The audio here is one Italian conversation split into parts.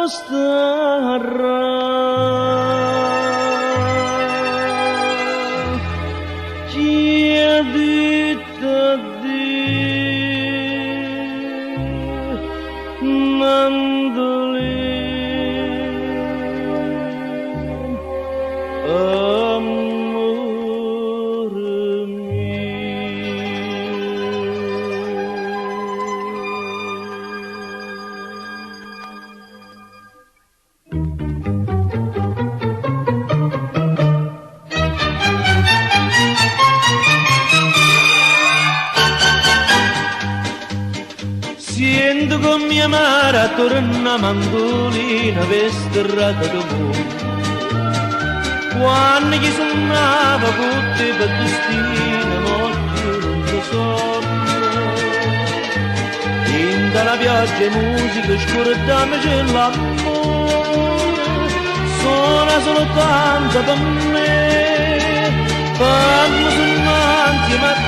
starà chi ha detto addio mandolin amore Sento con mia mare torna mandolina vesterrata d'amore. Quando gli suonava tutte per destino, morto non lo so. In la pioggia musica scordami c'è l'amore. Suona soltanto per me, parlo soltanto a te.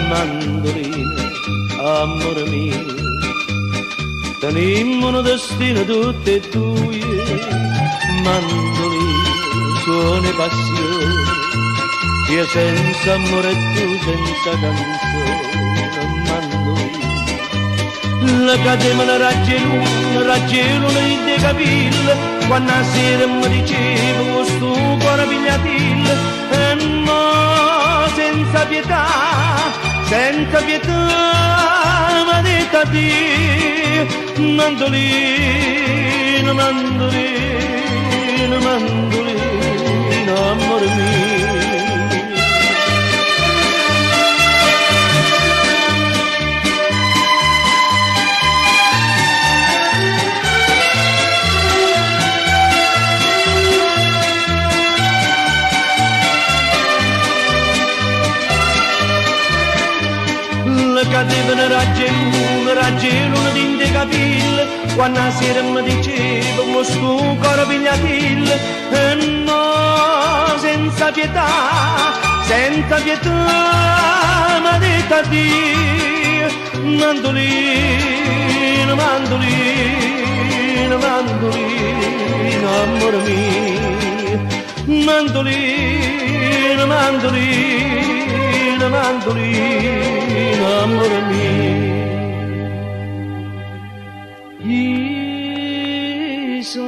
Mandolina, amore mio, tenimmo un destino tutte e due. Mandolina, suoni passione, io senza amore e tu senza canzone. Mandolina, la cadeva raggieluna in te capille, quando a sera mi dicevo questo cuore pigliatille, e no, senza pietà, m'ha detto addio. Mandolino, mandolino, mandolino, amore mio. Cadevano raggeluna dinte capille, quando a sera mi dicevo questo cuore pigliatille, e no, senza pietà, m'ha detto addio. Mandolino, mandolino, mandolino, amore mio. Mandolino, mandolino, mandolino, amore mio. Chissà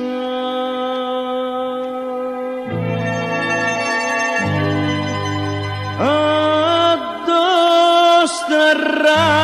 addosso starà